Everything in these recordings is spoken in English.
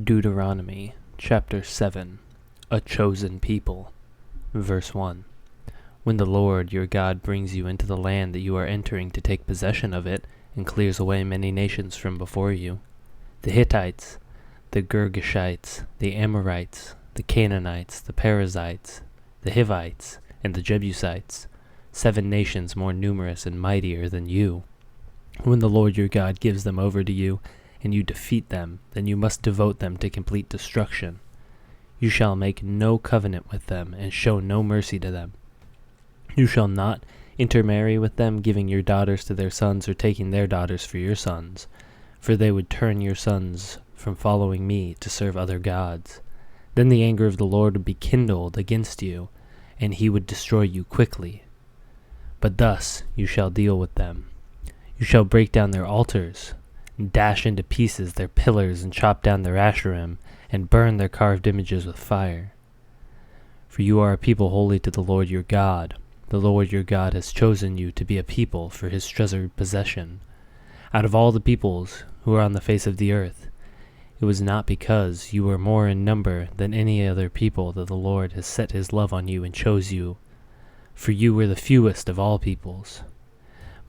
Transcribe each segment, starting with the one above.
Deuteronomy chapter 7. A chosen people. Verse 1. When the Lord your God brings you into the land that you are entering to take possession of it, and clears away many nations from before you, the Hittites, the Girgashites, the Amorites, the Canaanites, the Perizzites, the Hivites, and the Jebusites, 7 nations more numerous and mightier than you. When the Lord your God gives them over to you, and you defeat them, then you must devote them to complete destruction. You shall make no covenant with them, and show no mercy to them. You shall not intermarry with them, giving your daughters to their sons, or taking their daughters for your sons, for they would turn your sons from following me to serve other gods. Then the anger of the Lord would be kindled against you, and he would destroy you quickly. But thus you shall deal with them. You shall break down their altars, and dash into pieces their pillars, and chop down their asherim, and burn their carved images with fire. For you are a people holy to the Lord your God. The Lord your God has chosen you to be a people for his treasured possession. Out of all the peoples who are on the face of the earth, it was not because you were more in number than any other people that the Lord has set his love on you and chose you, for you were the fewest of all peoples.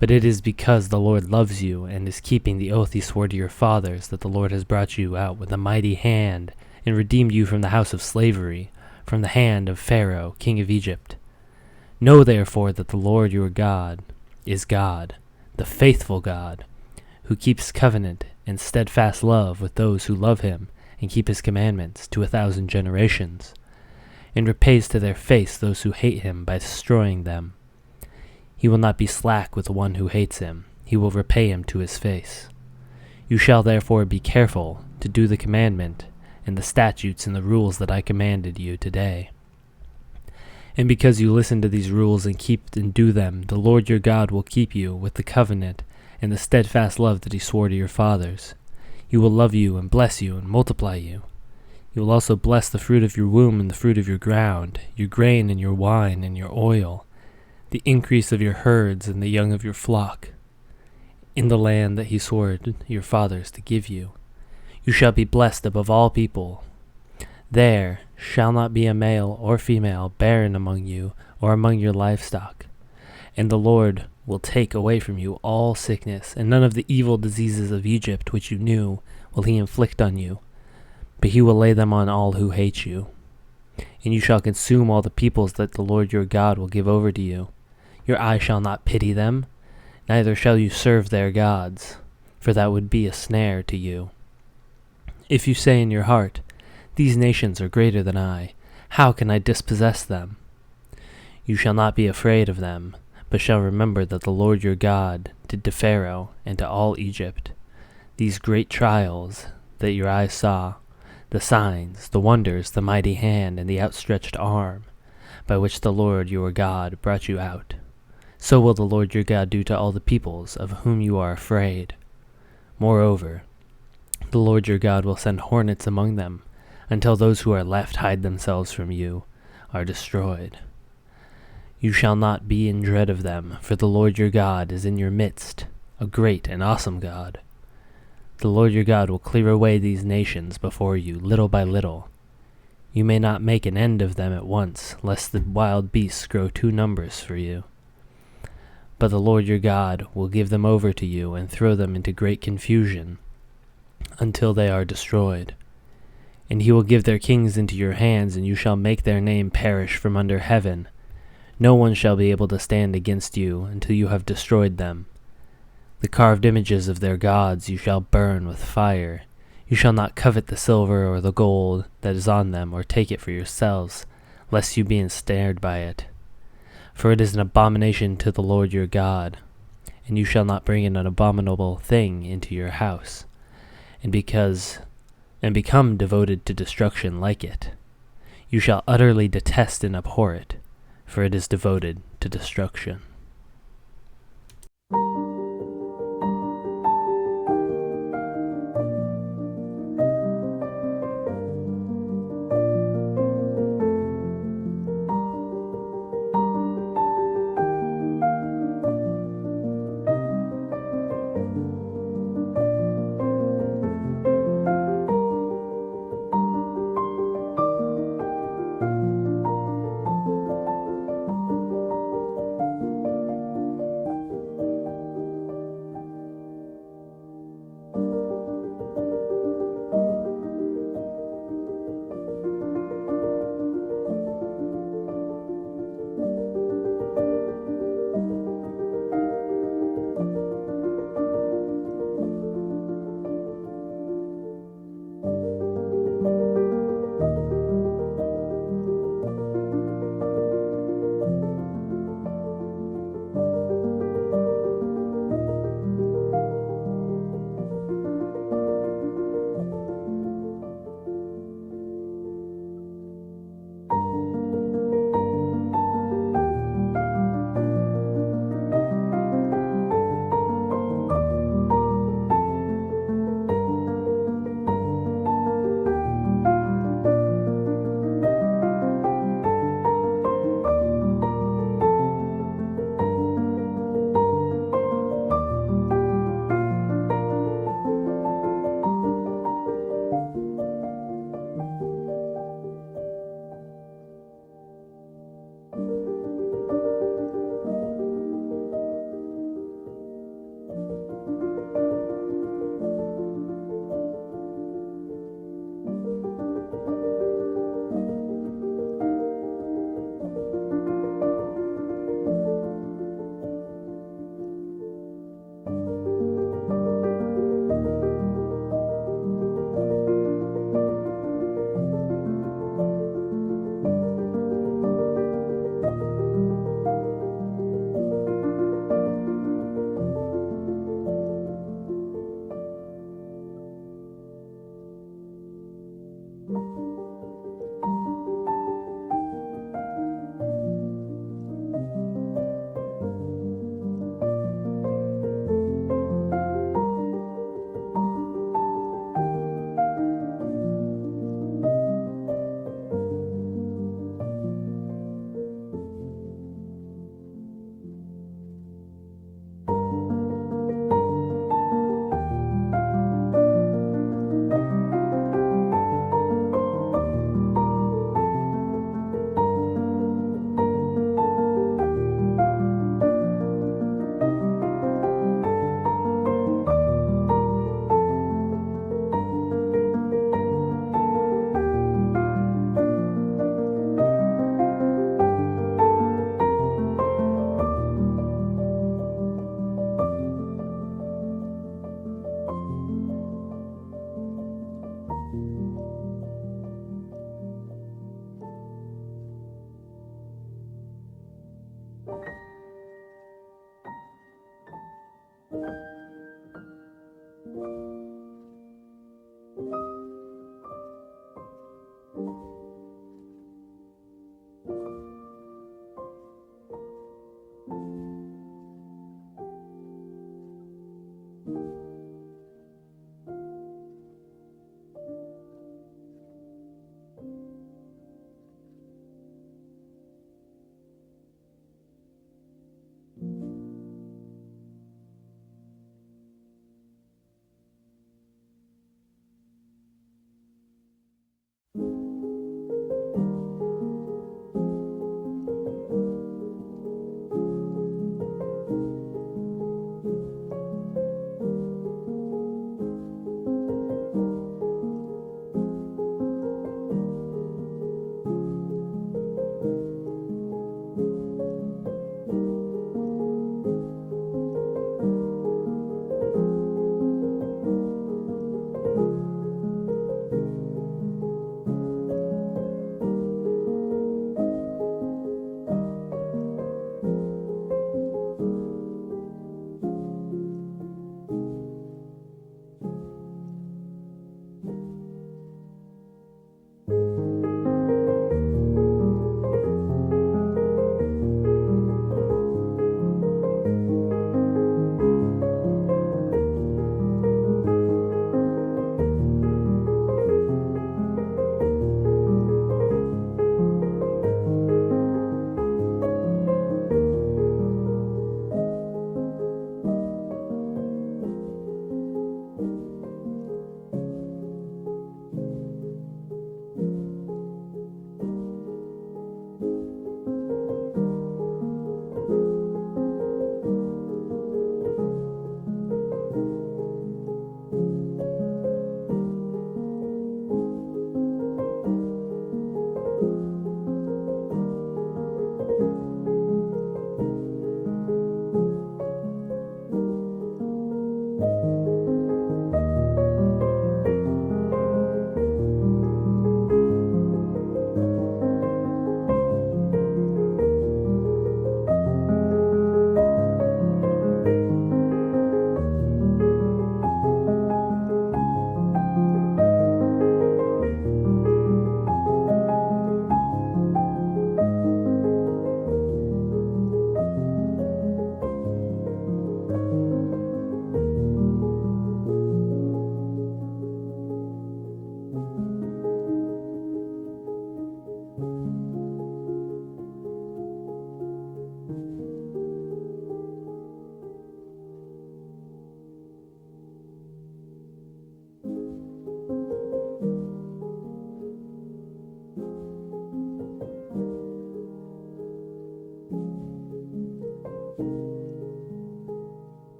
But it is because the Lord loves you and is keeping the oath he swore to your fathers that the Lord has brought you out with a mighty hand and redeemed you from the house of slavery, from the hand of Pharaoh, king of Egypt. Know therefore that the Lord your God is God, the faithful God, who keeps covenant and steadfast love with those who love him and keep his commandments to 1,000 generations, and repays to their face those who hate him by destroying them. He will not be slack with the one who hates him. He will repay him to his face. You shall therefore be careful to do the commandment and the statutes and the rules that I commanded you today. And because you listen to these rules and keep and do them, the Lord your God will keep you with the covenant and the steadfast love that he swore to your fathers. He will love you and bless you and multiply you. He will also bless the fruit of your womb and the fruit of your ground, your grain and your wine and your oil, the increase of your herds and the young of your flock, in the land that he swore to your fathers to give you. You shall be blessed above all people. There shall not be a male or female barren among you or among your livestock. And the Lord will take away from you all sickness, and none of the evil diseases of Egypt which you knew will he inflict on you, but he will lay them on all who hate you. And you shall consume all the peoples that the Lord your God will give over to you. Your eye shall not pity them, neither shall you serve their gods, for that would be a snare to you. If you say in your heart, these nations are greater than I, how can I dispossess them? You shall not be afraid of them, but shall remember that the Lord your God did to Pharaoh and to all Egypt these great trials that your eyes saw, the signs, the wonders, the mighty hand, and the outstretched arm, by which the Lord your God brought you out. So will the Lord your God do to all the peoples of whom you are afraid. Moreover, the Lord your God will send hornets among them, until those who are left hide themselves from you are destroyed. You shall not be in dread of them, for the Lord your God is in your midst, a great and awesome God. The Lord your God will clear away these nations before you, little by little. You may not make an end of them at once, lest the wild beasts grow too numerous for you. But the Lord your God will give them over to you and throw them into great confusion until they are destroyed. And he will give their kings into your hands, and you shall make their name perish from under heaven. No one shall be able to stand against you until you have destroyed them. The carved images of their gods you shall burn with fire. You shall not covet the silver or the gold that is on them, or take it for yourselves, lest you be ensnared by it. For it is an abomination to the Lord your God, and you shall not bring in an abominable thing into your house, and become devoted to destruction like it. You shall utterly detest and abhor it, for it is devoted to destruction.